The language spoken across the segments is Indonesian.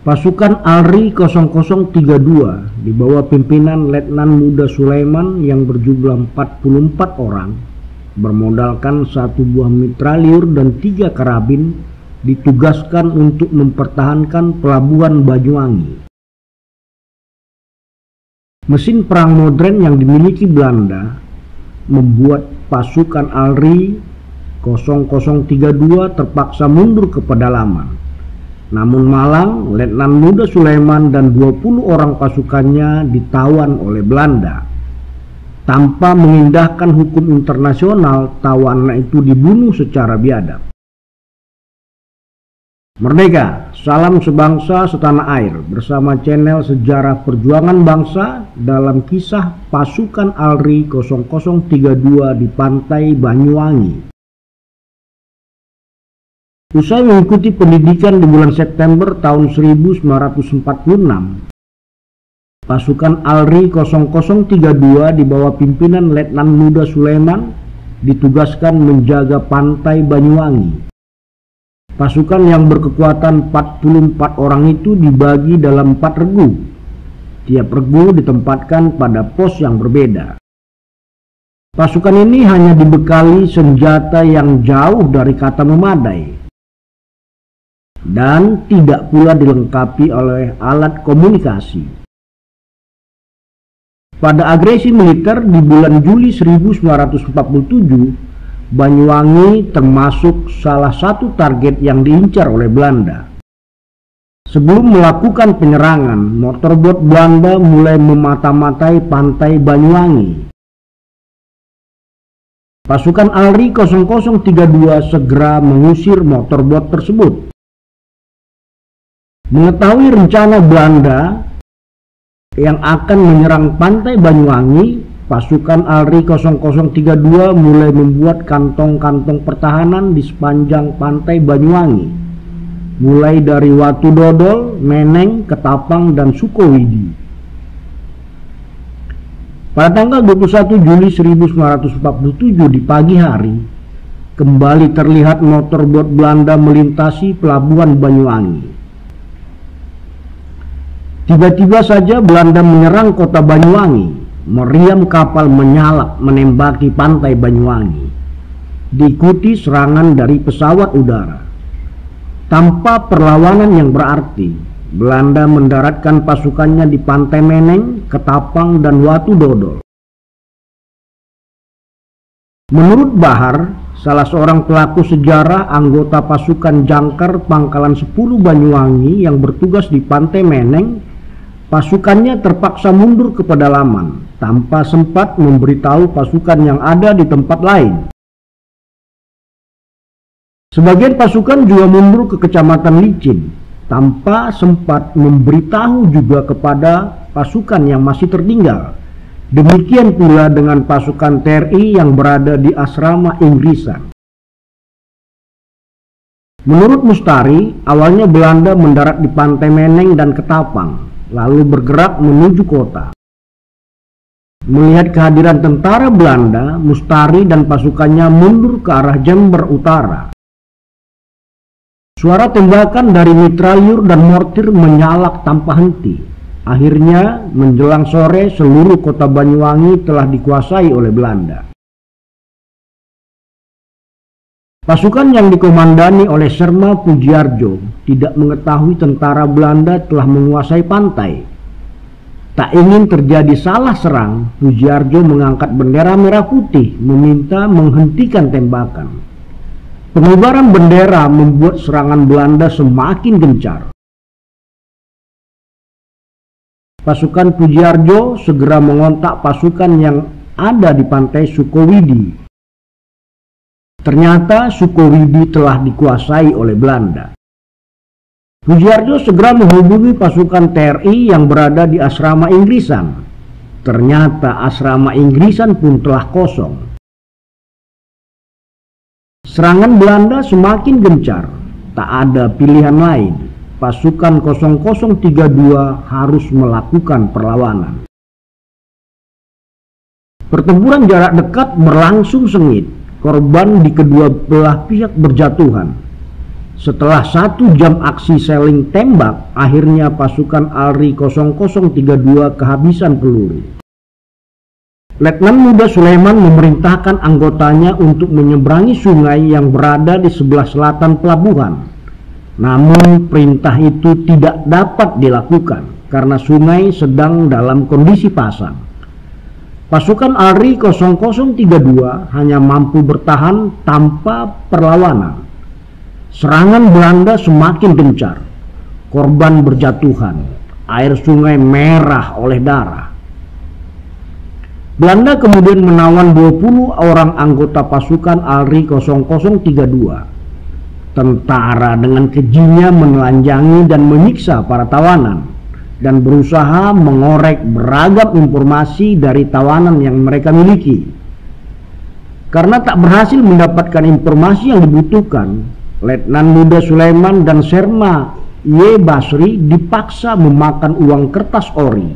Pasukan ALRI 0032 di bawah pimpinan Letnan Muda Sulaiman yang berjumlah 44 orang bermodalkan 1 buah mitralyur dan 3 karabin ditugaskan untuk mempertahankan pelabuhan Banyuwangi. Mesin perang modern yang dimiliki Belanda membuat pasukan ALRI 0032 terpaksa mundur ke pedalaman. Namun malang, Letnan Muda Sulaiman dan 20 orang pasukannya ditawan oleh Belanda. Tanpa mengindahkan hukum internasional, tawanan itu dibunuh secara biadab. Merdeka, salam sebangsa setanah air bersama channel Sejarah Perjuangan Bangsa dalam kisah pasukan ALRI 0032 di pantai Banyuwangi. Usai mengikuti pendidikan di bulan September tahun 1946, pasukan ALRI 0032 di bawah pimpinan Letnan Muda Sulaiman ditugaskan menjaga pantai Banyuwangi. Pasukan yang berkekuatan 44 orang itu dibagi dalam 4 regu. Tiap regu ditempatkan pada pos yang berbeda. Pasukan ini hanya dibekali senjata yang jauh dari kata memadai dan tidak pula dilengkapi oleh alat komunikasi. Pada agresi militer di bulan Juli 1947, Banyuwangi termasuk salah satu target yang diincar oleh Belanda. Sebelum melakukan penyerangan, motorbot Belanda mulai memata-matai pantai Banyuwangi. Pasukan ALRI 0032 segera mengusir motorbot tersebut. Mengetahui rencana Belanda yang akan menyerang pantai Banyuwangi, pasukan ALRI 0032 mulai membuat kantong-kantong pertahanan di sepanjang pantai Banyuwangi, mulai dari Watu Dodol, Meneng, Ketapang, dan Sukowidi. Pada tanggal 21 Juli 1947 di pagi hari, kembali terlihat motorbot Belanda melintasi pelabuhan Banyuwangi. Tiba-tiba saja Belanda menyerang kota Banyuwangi. Meriam kapal menyalap menembaki pantai Banyuwangi, diikuti serangan dari pesawat udara. Tanpa perlawanan yang berarti, Belanda mendaratkan pasukannya di pantai Meneng, Ketapang, dan Watu Dodol. Menurut Bahar, salah seorang pelaku sejarah anggota pasukan Jangkar Pangkalan 10 Banyuwangi yang bertugas di pantai Meneng, pasukannya terpaksa mundur ke pedalaman tanpa sempat memberitahu pasukan yang ada di tempat lain. Sebagian pasukan juga mundur ke Kecamatan Licin tanpa sempat memberitahu juga kepada pasukan yang masih tertinggal. Demikian pula dengan pasukan TNI yang berada di asrama Inggrisan. Menurut Mustari, awalnya Belanda mendarat di pantai Meneng dan Ketapang, lalu bergerak menuju kota. Melihat kehadiran tentara Belanda, Mustari dan pasukannya mundur ke arah Jember Utara. Suara tembakan dari mitralyur dan mortir menyalak tanpa henti. Akhirnya, menjelang sore, seluruh kota Banyuwangi telah dikuasai oleh Belanda. Pasukan yang dikomandani oleh Serma Pujiarjo tidak mengetahui tentara Belanda telah menguasai pantai. Tak ingin terjadi salah serang, Pujiarjo mengangkat bendera merah putih meminta menghentikan tembakan. Pengibaran bendera membuat serangan Belanda semakin gencar. Pasukan Pujiarjo segera mengontak pasukan yang ada di pantai Sukowidi. Ternyata Sukowidi telah dikuasai oleh Belanda. Pujiarjo segera menghubungi pasukan TNI yang berada di asrama Inggrisan. Ternyata asrama Inggrisan pun telah kosong. Serangan Belanda semakin gencar. Tak ada pilihan lain. Pasukan 0032 harus melakukan perlawanan. Pertempuran jarak dekat berlangsung sengit. Korban di kedua belah pihak berjatuhan. Setelah 1 jam aksi saling tembak, akhirnya pasukan ALRI 0032 kehabisan peluru. Letnan Muda Sulaiman memerintahkan anggotanya untuk menyeberangi sungai yang berada di sebelah selatan pelabuhan. Namun perintah itu tidak dapat dilakukan karena sungai sedang dalam kondisi pasang. Pasukan ALRI 0032 hanya mampu bertahan tanpa perlawanan. Serangan Belanda semakin gencar, korban berjatuhan, air sungai merah oleh darah. Belanda kemudian menawan 20 orang anggota pasukan ALRI 0032. Tentara dengan kejinya menelanjangi dan menyiksa para tawanan dan berusaha mengorek beragam informasi dari tawanan yang mereka miliki. Karena tak berhasil mendapatkan informasi yang dibutuhkan, Letnan Muda Sulaiman dan Serma Y. Basri dipaksa memakan uang kertas ori.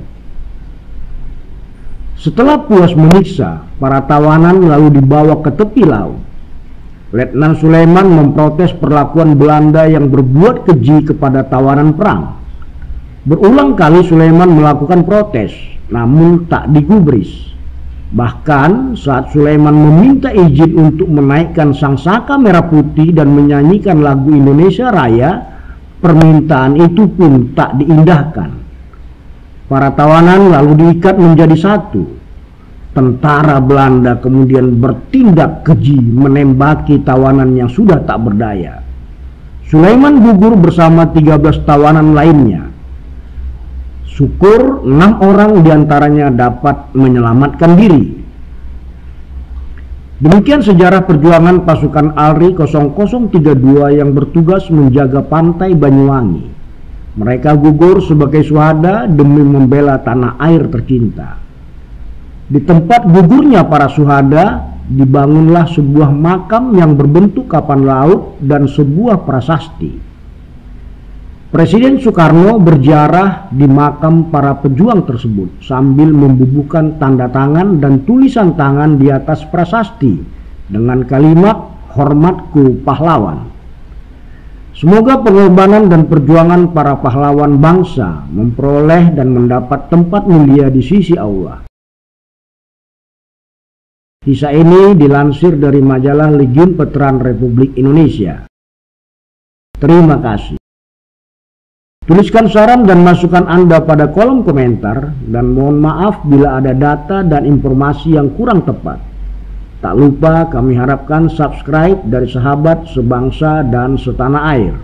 Setelah puas menyiksa, para tawanan lalu dibawa ke tepi laut. Letnan Sulaiman memprotes perlakuan Belanda yang berbuat keji kepada tawanan perang. Berulang kali Sulaiman melakukan protes, namun tak digubris. Bahkan saat Sulaiman meminta izin untuk menaikkan sangsaka merah putih dan menyanyikan lagu Indonesia Raya, permintaan itu pun tak diindahkan. Para tawanan lalu diikat menjadi satu. Tentara Belanda kemudian bertindak keji menembaki tawanan yang sudah tak berdaya. Sulaiman gugur bersama 13 tawanan lainnya. Syukur 6 orang diantaranya dapat menyelamatkan diri. Demikian sejarah perjuangan pasukan ALRI 0032 yang bertugas menjaga pantai Banyuwangi. Mereka gugur sebagai syuhada demi membela tanah air tercinta. Di tempat gugurnya para syuhada dibangunlah sebuah makam yang berbentuk kapal laut dan sebuah prasasti. Presiden Soekarno berziarah di makam para pejuang tersebut sambil membubuhkan tanda tangan dan tulisan tangan di atas prasasti dengan kalimat "Hormatku pahlawan". Semoga pengorbanan dan perjuangan para pahlawan bangsa memperoleh dan mendapat tempat mulia di sisi Allah. Kisah ini dilansir dari majalah Legiun Veteran Republik Indonesia. Terima kasih. Tuliskan saran dan masukan Anda pada kolom komentar, dan mohon maaf bila ada data dan informasi yang kurang tepat. Tak lupa kami harapkan subscribe dari sahabat sebangsa dan setanah air.